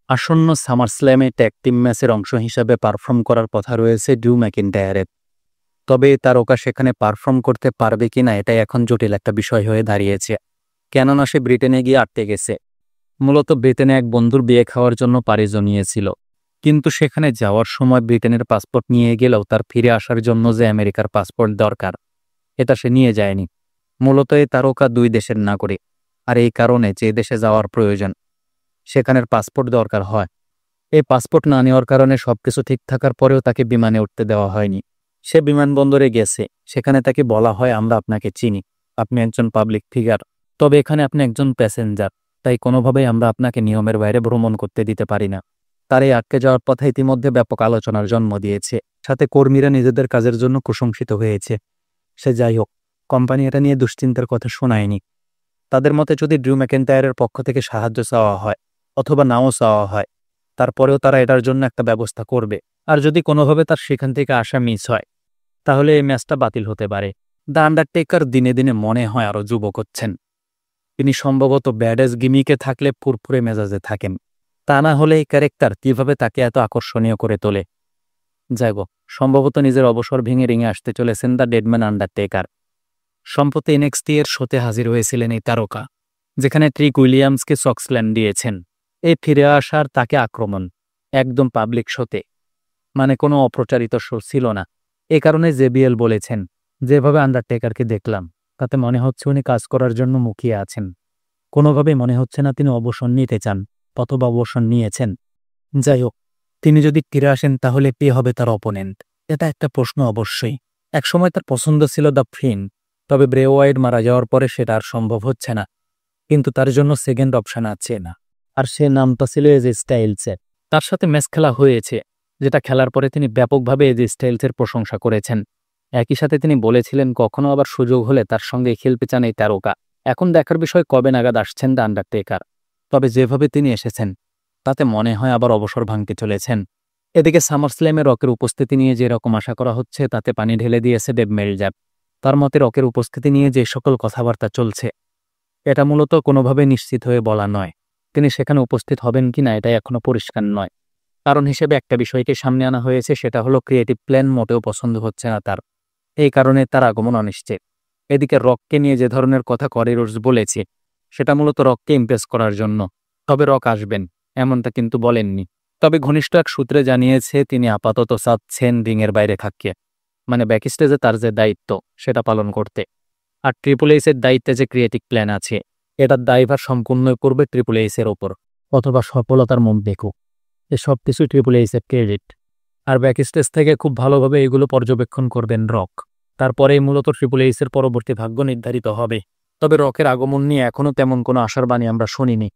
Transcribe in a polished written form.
আসন্ন সামারস্ল্যামে tag team ম্যাচের অংশ হিসাবে পারফর্ম করার কথা রয়েছে ড্রু ম্যাকিন্টায়ারের। তবে তারকা সেখানে পারফর্ম করতে পারবে কিনা এটাই এখন জটিল একটা বিষয় হয়ে দাঁড়িয়েছে, কেননা সে ব্রিটেনে গিয়ে আটকে গেছে। মূলত ব্রিটেনে এক বন্ধুর বিয়ে খাওয়ার জন্য পাড়ি জমিয়েছিল, কিন্তু সেখানে যাওয়ার সময় ব্রিটেনের পাসপোর্ট নিয়ে গেলেও তার ফিরে আসার জন্য যে আমেরিকার পাসপোর্ট দরকার এটা সে নিয়ে যায়নি। মূলত এই তারকা দুই দেশের নাগরিক, আর এই কারণে যে দেশে যাওয়ার প্রয়োজন সেখানের পাসপোর্ট দরকার হয়। এই পাসপোর্ট না নেওয়ার কারণে সবকিছু ঠিক থাকার পরেও তাকে বিমানে উঠতে দেওয়া হয়নি। সে বিমানবন্দরে গেছে, সেখানে তাকে বলা হয় আমরা আপনাকে চিনি, আপনি একজন পাবলিক ফিগার, তবে এখানে আপনি একজন প্যাসেঞ্জার, তাই কোনোভাবেই আমরা আপনাকে নিয়মের বাইরে ভ্রমণ করতে দিতে পারি না। তার এই আটকে যাওয়ার কথা ইতিমধ্যে ব্যাপক আলোচনার জন্ম দিয়েছে, সাথে কর্মীরা নিজেদের কাজের জন্য প্রশংসিত হয়েছে। সে যাই হোক, কোম্পানি এটা নিয়ে দুশ্চিন্তার কথা শোনায়নি। তাদের মতে যদি ড্রু ম্যাকিন্টায়ারের পক্ষ থেকে সাহায্য চাওয়া হয় অথবা নাও চাওয়া হয়, তারপরেও তারা এটার জন্য একটা ব্যবস্থা করবে। আর যদি কোনোভাবে তার সেখান থেকে আসা মিস হয়, তাহলে এই ম্যাচটা বাতিল হতে পারে। দ্য আন্ডারটেকার দিনে দিনে মনে হয় আরও যুবক হচ্ছেন। তিনি সম্ভবত ব্যাডেজ গিমিকে থাকলে ফুরফুরে মেজাজে থাকেন, তা না হলে এই ক্যারেক্টার কীভাবে তাকে এত আকর্ষণীয় করে তোলে। যাই হোক, সম্ভবত নিজের অবসর ভেঙে রিঙে আসতে চলেছেন দ্য ডেডম্যান আন্ডারটেকার। সম্প্রতি এনএক্সটি এর শোতে হাজির হয়েছিলেন এই তারকা, যেখানে ট্রিক উইলিয়ামসকে চকস্ল্যান্ড দিয়েছেন। এই ফিরে আসার তাকে আক্রমণ একদম পাবলিক শোতে, মানে কোনো অপ্রচারিত শো ছিল না। এ কারণে জেবিএল বলেছেন, যেভাবে আন্ডারটেকারকে দেখলাম তাতে মনে হচ্ছে উনি কাজ করার জন্য মুখিয়ে আছেন। কোনোভাবেই মনে হচ্ছে না তিনি অবসর নিতে চান অথবা অবসর নিয়েছেন। যাই হোক, তিনি যদি ফিরে আসেন তাহলে কে হবে তার অপোনেন্ট, এটা একটা প্রশ্ন অবশ্যই। একসময় তার পছন্দ ছিল দ্য ফিন, তবে ব্রে ওয়াইট মারা যাওয়ার পরে সেটা আর সম্ভব হচ্ছে না। কিন্তু তার জন্য সেকেন্ড অপশন আছে না, আর সে নামটা ছিল এজে স্টাইলসের। তার সাথে ম্যাচ খেলা হয়েছে, যেটা খেলার পরে তিনি ব্যাপকভাবে এজে স্টাইলসের প্রশংসা করেছেন। একই সাথে তিনি বলেছিলেন কখনো আবার সুযোগ হলে তার সঙ্গে খেলতে চান এই তারকা। এখন দেখার বিষয় কবে নাগাদ আসছেন দ্য আন্ডারটেকার, তবে যেভাবে তিনি এসেছেন তাতে মনে হয় আবার অবসর ভাঙতে চলেছেন। এদিকে সামারস্ল্যামে রকের উপস্থিতি নিয়ে যে রকম আশা করা হচ্ছে তাতে পানি ঢেলে দিয়েছে ডেভ মেলজ্যাপ। তার মতে রকের উপস্থিতি নিয়ে যে সকল কথাবার্তা চলছে এটা মূলত কোনোভাবে নিশ্চিত হয়ে বলা নয়। তিনি সেখানে উপস্থিত হবেন কিনা এটা এখনো পরিষ্কার নয়। কারণ হিসেবে একটা বিষয়কে সামনে আনা হয়েছে, সেটা হলো ক্রিয়েটিভ প্ল্যান মোটেও পছন্দ হচ্ছে না তার, এই কারণে তার আগমন অনিশ্চিত। এদিকে রককে নিয়ে যে ধরনের কথা করি রোজ বলেছে সেটা মূলত রককে ইমপ্রেস করার জন্য, তবে রক আসবেন এমনটা কিন্তু বলেননি। তবে ঘনিষ্ঠ এক সূত্রে জানিয়েছে তিনি আপাতত চাচ্ছেন রিংয়ের বাইরে থাকতে, মানে ব্যাকস্টেজে তার যে দায়িত্ব সেটা পালন করতে। আর ট্রিপল এইচের দায়িত্বে যে ক্রিয়েটিভ প্ল্যান আছে এটার দায়ভার সম্পূর্ণ করবে ট্রিপল এইচের ওপর, অথবা সফলতার মুখ দেখুক। এ সব কিছুই ট্রিপল এইচের ক্রেডিট। আর ব্যাকস্টেজ থেকে খুব ভালোভাবে এগুলো পর্যবেক্ষণ করবেন রক। তারপরেই মূলত ট্রিপল এইচের পরবর্তী ভাগ্য নির্ধারিত হবে। তবে রকের আগমন নিয়ে এখনও তেমন কোনো আশার বাণী আমরা শুনিনি।